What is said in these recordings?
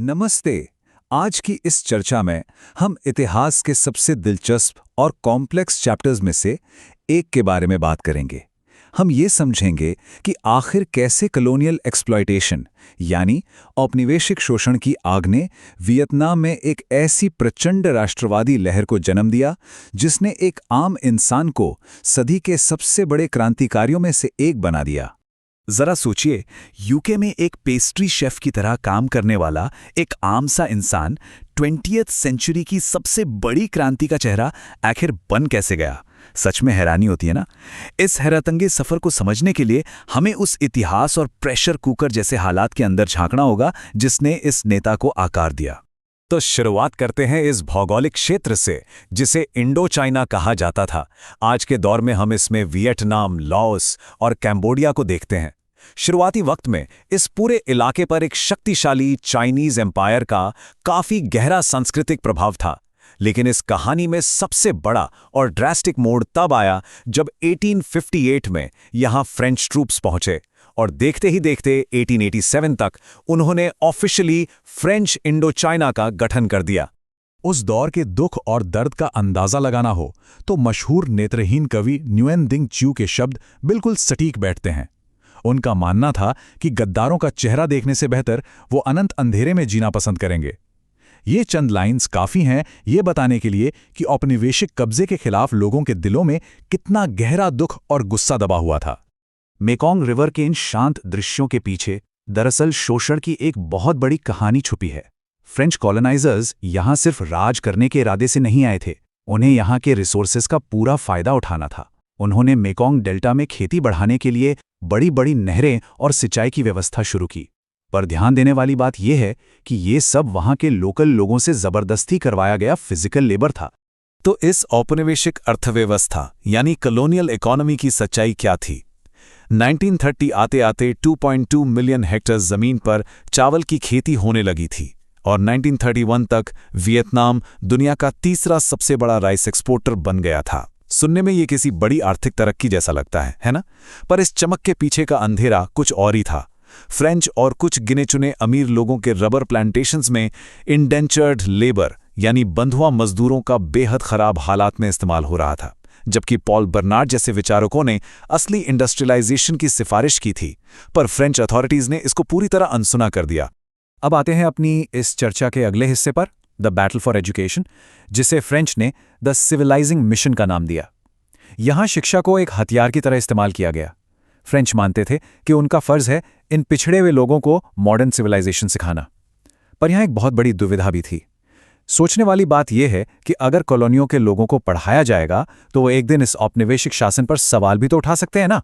नमस्ते। आज की इस चर्चा में हम इतिहास के सबसे दिलचस्प और कॉम्प्लेक्स चैप्टर्स में से एक के बारे में बात करेंगे। हम ये समझेंगे कि आखिर कैसे कॉलोनियल एक्सप्लॉयटेशन यानी औपनिवेशिक शोषण की आग ने वियतनाम में एक ऐसी प्रचंड राष्ट्रवादी लहर को जन्म दिया जिसने एक आम इंसान को सदी के सबसे बड़े क्रांतिकारियों में से एक बना दिया। जरा सोचिए, यूके में एक पेस्ट्री शेफ की तरह काम करने वाला एक आम सा इंसान 20th सेंचुरी की सबसे बड़ी क्रांति का चेहरा आखिर बन कैसे गया। सच में हैरानी होती है ना। इस हैरतअंगेज सफर को समझने के लिए हमें उस इतिहास और प्रेशर कुकर जैसे हालात के अंदर झांकना होगा जिसने इस नेता को आकार दिया। तो शुरुआत करते हैं इस भौगोलिक क्षेत्र से जिसे इंडो चाइना कहा जाता था। आज के दौर में हम इसमें वियतनाम, लाओस और कैम्बोडिया को देखते हैं। शुरुआती वक्त में इस पूरे इलाके पर एक शक्तिशाली चाइनीज एम्पायर का काफी गहरा सांस्कृतिक प्रभाव था। लेकिन इस कहानी में सबसे बड़ा और ड्रास्टिक मोड़ तब आया जब 1858 में यहां फ्रेंच ट्रूप्स पहुंचे और देखते ही देखते 1887 तक उन्होंने ऑफिशियली फ्रेंच इंडो चाइना का गठन कर दिया। उस दौर के दुख और दर्द का अंदाजा लगाना हो तो मशहूर नेत्रहीन कवि न्युएन दिंग च्यू के शब्द बिल्कुल सटीक बैठते हैं। उनका मानना था कि गद्दारों का चेहरा देखने से बेहतर वो अनंत अंधेरे में जीना पसंद करेंगे। ये चंद लाइंस काफी हैं ये बताने के लिए कि औपनिवेशिक कब्जे के खिलाफ लोगों के दिलों में कितना गहरा दुख और गुस्सा दबा हुआ था। मेकोंग रिवर के इन शांत दृश्यों के पीछे दरअसल शोषण की एक बहुत बड़ी कहानी छुपी है। फ्रेंच कॉलोनाइजर्स यहां सिर्फ राज करने के इरादे से नहीं आए थे, उन्हें यहां के रिसोर्सेज का पूरा फायदा उठाना था। उन्होंने मेकोंग डेल्टा में खेती बढ़ाने के लिए बड़ी बड़ी नहरें और सिंचाई की व्यवस्था शुरू की। पर ध्यान देने वाली बात यह है कि ये सब वहां के लोकल लोगों से जबरदस्ती करवाया गया फिजिकल लेबर था। तो इस औपनिवेशिक अर्थव्यवस्था यानी कॉलोनियल इकोनॉमी की सच्चाई क्या थी? 1930 आते आते 2.2 मिलियन हेक्टेयर जमीन पर चावल की खेती होने लगी थी और 1931 तक वियतनाम दुनिया का तीसरा सबसे बड़ा राइस एक्सपोर्टर बन गया था। सुनने में ये किसी बड़ी आर्थिक तरक्की जैसा लगता है ना? पर इस चमक के पीछे का अंधेरा कुछ और ही था। फ्रेंच और कुछ गिने चुने अमीर लोगों के रबर प्लांटेशंस में इंडेंचर्ड लेबर यानी बंधुआ मजदूरों का बेहद खराब हालात में इस्तेमाल हो रहा था, जबकि पॉल बर्नार्ड जैसे विचारकों ने असली इंडस्ट्रियलाइजेशन की सिफारिश की थी। पर फ्रेंच अथॉरिटीज ने इसको पूरी तरह अनसुना कर दिया। अब आते हैं अपनी इस चर्चा के अगले हिस्से पर, द बैटल फॉर एजुकेशन, जिसे फ्रेंच ने द सिविलाइजिंग मिशन का नाम दिया। यहां शिक्षा को एक हथियार की तरह इस्तेमाल किया गया। फ्रेंच मानते थे कि उनका फर्ज है इन पिछड़े हुए लोगों को मॉडर्न सिविलाइजेशन सिखाना। पर यहां एक बहुत बड़ी दुविधा भी थी। सोचने वाली बात यह है कि अगर कॉलोनियों के लोगों को पढ़ाया जाएगा तो वो एक दिन इस औपनिवेशिक शासन पर सवाल भी तो उठा सकते हैं ना।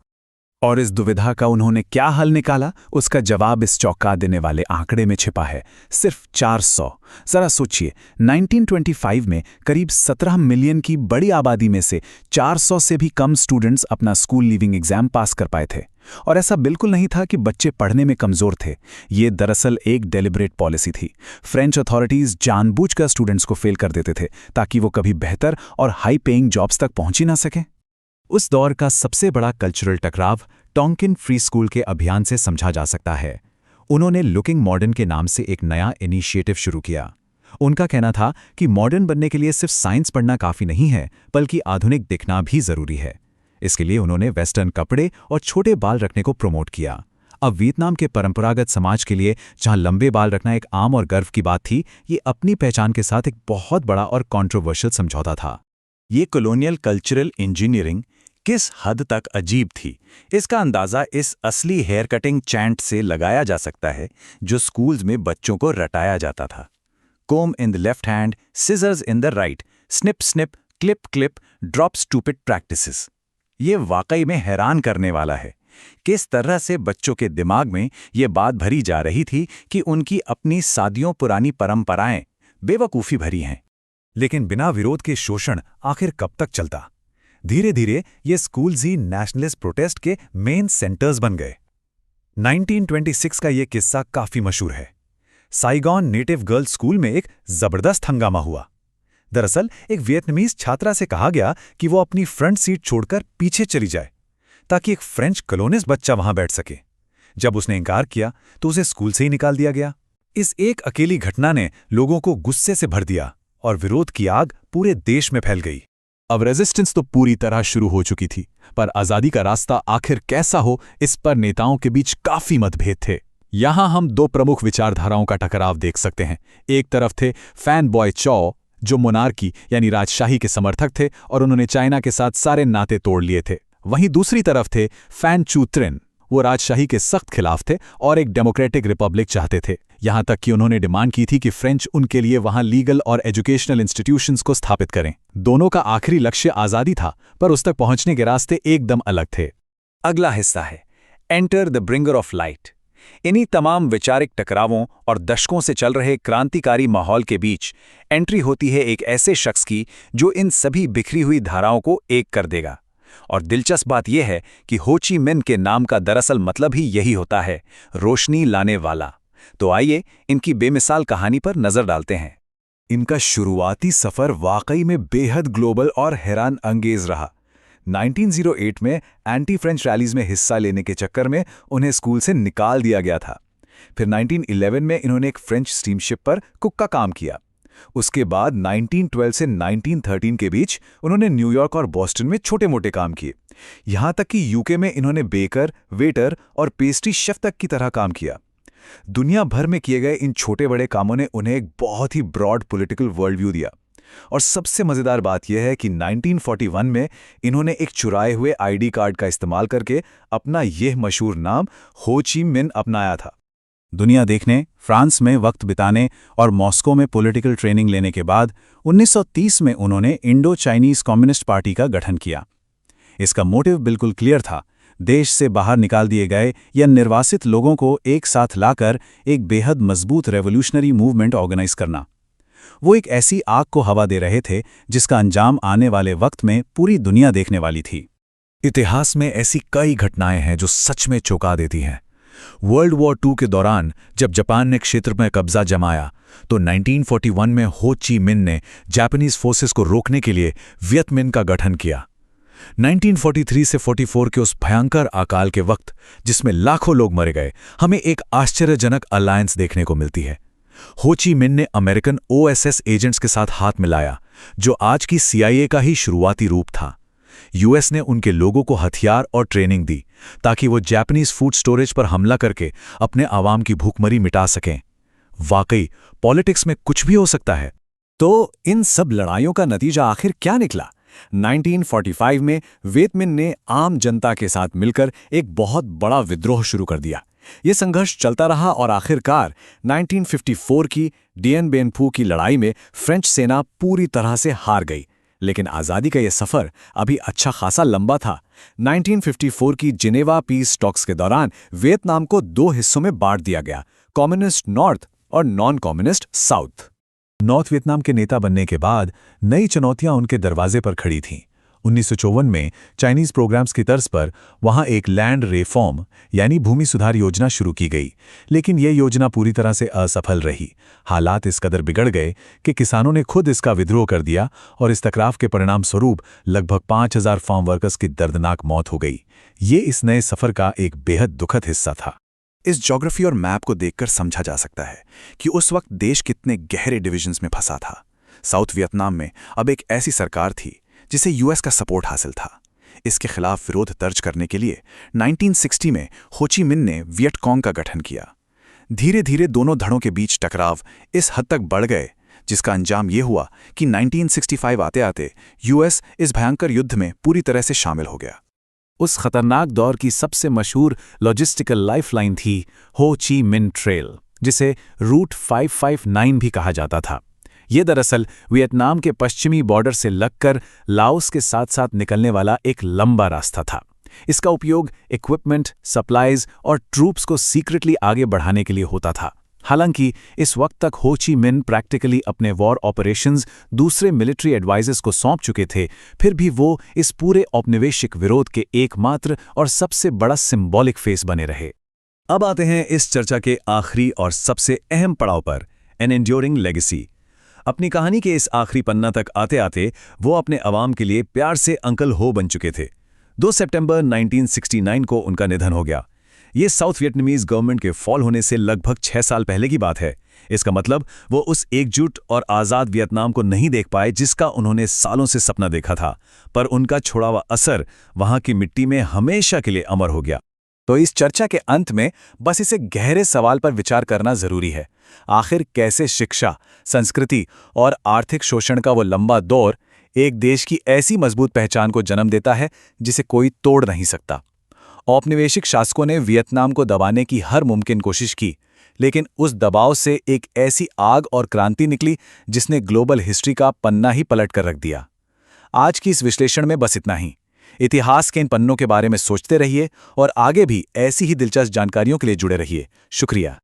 और इस दुविधा का उन्होंने क्या हल निकाला, उसका जवाब इस चौंका देने वाले आंकड़े में छिपा है, सिर्फ 400। जरा सोचिए, 1925 में करीब 17 मिलियन की बड़ी आबादी में से 400 से भी कम स्टूडेंट्स अपना स्कूल लीविंग एग्जाम पास कर पाए थे। और ऐसा बिल्कुल नहीं था कि बच्चे पढ़ने में कमजोर थे। ये दरअसल एक डेलिब्रेट पॉलिसी थी। फ्रेंच अथॉरिटीज जानबूझकर स्टूडेंट्स को फेल कर देते थे ताकि वो कभी बेहतर और हाई पेइंग जॉब्स तक पहुंच ही ना सकें। उस दौर का सबसे बड़ा कल्चरल टकराव टोंकिन फ्री स्कूल के अभियान से समझा जा सकता है। उन्होंने लुकिंग मॉडर्न के नाम से एक नया इनिशिएटिव शुरू किया। उनका कहना था कि मॉडर्न बनने के लिए सिर्फ साइंस पढ़ना काफी नहीं है, बल्कि आधुनिक दिखना भी जरूरी है। इसके लिए उन्होंने वेस्टर्न कपड़े और छोटे बाल रखने को प्रमोट किया। अब वियतनाम के परंपरागत समाज के लिए जहां लंबे बाल रखना एक आम और गर्व की बात थी, ये अपनी पहचान के साथ एक बहुत बड़ा और कॉन्ट्रोवर्शियल समझौता था। ये कॉलोनियल कल्चरल इंजीनियरिंग किस हद तक अजीब थी, इसका अंदाजा इस असली हेयर कटिंग चैंट से लगाया जा सकता है जो स्कूल्स में बच्चों को रटाया जाता था। Comb in the left hand, scissors in the right, snip snip, clip clip, drop stupid practices. ये वाकई में हैरान करने वाला है। किस तरह से बच्चों के दिमाग में ये बात भरी जा रही थी कि उनकी अपनी सादियों पुरानी परंपराएं बेवकूफ़ी भरी हैं। लेकिन बिना विरोध के शोषण आखिर कब तक चलता? धीरे धीरे ये स्कूल्स ही नेशनलिस्ट प्रोटेस्ट के मेन सेंटर्स बन गए। 1926 का ये किस्सा काफी मशहूर है। साइगॉन नेटिव गर्ल्स स्कूल में एक जबरदस्त हंगामा हुआ। दरअसल एक वियतनामीज छात्रा से कहा गया कि वो अपनी फ्रंट सीट छोड़कर पीछे चली जाए ताकि एक फ्रेंच कॉलोनिस्ट बच्चा वहां बैठ सके। जब उसने इनकार किया तो उसे स्कूल से ही निकाल दिया गया। इस एक अकेली घटना ने लोगों को गुस्से से भर दिया और विरोध की आग पूरे देश में फैल गई। अब रेजिस्टेंस तो पूरी तरह शुरू हो चुकी थी, पर आज़ादी का रास्ता आखिर कैसा हो, इस पर नेताओं के बीच काफी मतभेद थे। यहां हम दो प्रमुख विचारधाराओं का टकराव देख सकते हैं। एक तरफ थे फैन बॉय चौ, जो मोनार्की यानी राजशाही के समर्थक थे और उन्होंने चाइना के साथ सारे नाते तोड़ लिए थे। वहीं दूसरी तरफ थे फैन चू त्रिन, वो राजशाही के सख्त खिलाफ थे और एक डेमोक्रेटिक रिपब्लिक चाहते थे। यहां तक कि उन्होंने डिमांड की थी कि फ्रेंच उनके लिए वहां लीगल और एजुकेशनल इंस्टीट्यूशंस को स्थापित करें। दोनों का आखिरी लक्ष्य आज़ादी था, पर उस तक पहुंचने के रास्ते एकदम अलग थे। अगला हिस्सा है enter the bringer of light. इन्हीं तमाम वैचारिक टकरावों और दशकों से चल रहे क्रांतिकारी माहौल के बीच एंट्री होती है एक ऐसे शख्स की जो इन सभी बिखरी हुई धाराओं को एक कर देगा। और दिलचस्प बात यह है कि हो ची मिन के नाम का दरअसल मतलब ही यही होता है, रोशनी लाने वाला। तो आइए इनकी बेमिसाल कहानी पर नजर डालते हैं। इनका शुरुआती सफर वाकई में बेहद ग्लोबल और हैरान अंगेज रहा। 1908 में एंटी फ्रेंच रैलीज में हिस्सा लेने के चक्कर में उन्हें स्कूल से निकाल दिया गया था। फिर 1911 में इन्होंने एक फ्रेंच स्टीमशिप पर कुक का काम किया। उसके बाद 1912 से 1913 के बीच उन्होंने न्यूयॉर्क और बॉस्टन में छोटे-मोटे काम किए। यहां तक कि यूके में इन्होंने बेकर, वेटर और पेस्ट्री शेफ तक की तरह काम किया। दुनिया भर में किए गए इन छोटे-बड़े कामों ने उन्हें एक बहुत ही ब्रॉड पॉलिटिकल वर्ल्ड व्यू दिया। और सबसे मजेदार बात यह है कि 1941 में इन्होंने एक चुराए हुए आईडी कार्ड का इस्तेमाल करके अपना यह मशहूर नाम हो ची मिन अपनाया था। दुनिया देखने, फ्रांस में वक्त बिताने और मॉस्को में पॉलिटिकल ट्रेनिंग लेने के बाद 1930 में उन्होंने इंडो चाइनीज कम्युनिस्ट पार्टी का गठन किया। इसका मोटिव बिल्कुल क्लियर था, देश से बाहर निकाल दिए गए या निर्वासित लोगों को एक साथ लाकर एक बेहद मजबूत रेवोल्यूशनरी मूवमेंट ऑर्गेनाइज करना। वो एक ऐसी आग को हवा दे रहे थे जिसका अंजाम आने वाले वक्त में पूरी दुनिया देखने वाली थी। इतिहास में ऐसी कई घटनाएं हैं जो सच में चौंका देती हैं। वर्ल्ड वॉर II के दौरान जब जापान ने क्षेत्र में कब्जा जमाया तो 1941 में हो ची मिन ने जापानीज फोर्सेस को रोकने के लिए वियत मिन का गठन किया। 1943 से 44 के उस भयंकर अकाल के वक्त जिसमें लाखों लोग मरे गए, हमें एक आश्चर्यजनक अलायंस देखने को मिलती है। हो ची मिन ने अमेरिकन OSS एजेंट्स के साथ हाथ मिलाया, जो आज की CIA का ही शुरुआती रूप था। US ने उनके लोगों को हथियार और ट्रेनिंग दी ताकि वो जापानीज फूड स्टोरेज पर हमला करके अपने आवाम की भूखमरी मिटा सकें। वाकई पॉलिटिक्स में कुछ भी हो सकता है। तो इन सब लड़ाइयों का नतीजा आखिर क्या निकला? 1945 में वियत मिन ने आम जनता के साथ मिलकर एक बहुत बड़ा विद्रोह शुरू कर दिया। ये संघर्ष चलता रहा और आखिरकार 1954 की डियन बिन पू की लड़ाई में फ्रेंच सेना पूरी तरह से हार गई। लेकिन आज़ादी का यह सफ़र अभी अच्छा खासा लंबा था। 1954 की जिनेवा पीस टॉक्स के दौरान वियतनाम को दो हिस्सों में बांट दिया गया, कम्युनिस्ट नॉर्थ और non communist south. North Vietnam के नेता बनने के बाद नई चुनौतियां उनके दरवाजे पर खड़ी थीं। 1954 में चाइनीज प्रोग्राम्स की तर्ज पर वहां एक लैंड रिफॉर्म यानी भूमि सुधार योजना शुरू की गई, लेकिन यह योजना पूरी तरह से असफल रही। हालात इस कदर बिगड़ गए कि किसानों ने खुद इसका विद्रोह कर दिया और इस टकराव के परिणाम स्वरूप लगभग 5000 फार्म वर्कर्स की दर्दनाक मौत हो गई। ये इस नए सफर का एक बेहद दुखद हिस्सा था। इस ज्योग्राफी और मैप को देखकर समझा जा सकता है कि उस वक्त देश कितने गहरे डिविजन्स में फंसा था। साउथ वियतनाम में अब एक ऐसी सरकार थी जिसे US का सपोर्ट हासिल था। इसके खिलाफ विरोध दर्ज करने के लिए 1960 में हो ची मिन ने वियटकॉन्ग का गठन किया। धीरे धीरे दोनों धड़ों के बीच टकराव इस हद तक बढ़ गए जिसका अंजाम ये हुआ कि 1965 आते आते US इस भयंकर युद्ध में पूरी तरह से शामिल हो गया। उस खतरनाक दौर की सबसे मशहूर लॉजिस्टिकल लाइफलाइन थी हो ची मिन ट्रेल, जिसे रूट 559 भी कहा जाता था। ये दरअसल वियतनाम के पश्चिमी बॉर्डर से लगकर लाओस के साथ साथ निकलने वाला एक लंबा रास्ता था। इसका उपयोग इक्विपमेंट, सप्लाईज और ट्रूप्स को सीक्रेटली आगे बढ़ाने के लिए होता था। हालांकि इस वक्त तक हो ची मिन प्रैक्टिकली अपने वॉर ऑपरेशंस दूसरे मिलिट्री एडवाइजर्स को सौंप चुके थे, फिर भी वो इस पूरे औपनिवेशिक विरोध के एकमात्र और सबसे बड़ा सिंबॉलिक फेस बने रहे। अब आते हैं इस चर्चा के आखिरी और सबसे अहम पड़ाव पर, एन एंड्योरिंग लेगेसी। अपनी कहानी के इस आखिरी पन्ना तक आते आते वो अपने अवाम के लिए प्यार से अंकल हो बन चुके थे। 2 सितंबर 1969 को उनका निधन हो गया। ये साउथ वियतनामीज गवर्नमेंट के फॉल होने से लगभग 6 साल पहले की बात है। इसका मतलब वो उस एकजुट और आज़ाद वियतनाम को नहीं देख पाए जिसका उन्होंने सालों से सपना देखा था, पर उनका छोड़ा हुआ असर वहां की मिट्टी में हमेशा के लिए अमर हो गया। तो इस चर्चा के अंत में बस इसे गहरे सवाल पर विचार करना जरूरी है। आखिर कैसे शिक्षा, संस्कृति और आर्थिक शोषण का वो लंबा दौर एक देश की ऐसी मजबूत पहचान को जन्म देता है जिसे कोई तोड़ नहीं सकता। औपनिवेशिक शासकों ने वियतनाम को दबाने की हर मुमकिन कोशिश की, लेकिन उस दबाव से एक ऐसी आग और क्रांति निकली जिसने ग्लोबल हिस्ट्री का पन्ना ही पलट कर रख दिया। आज की इस विश्लेषण में बस इतना ही। इतिहास के इन पन्नों के बारे में सोचते रहिए और आगे भी ऐसी ही दिलचस्प जानकारियों के लिए जुड़े रहिए। शुक्रिया।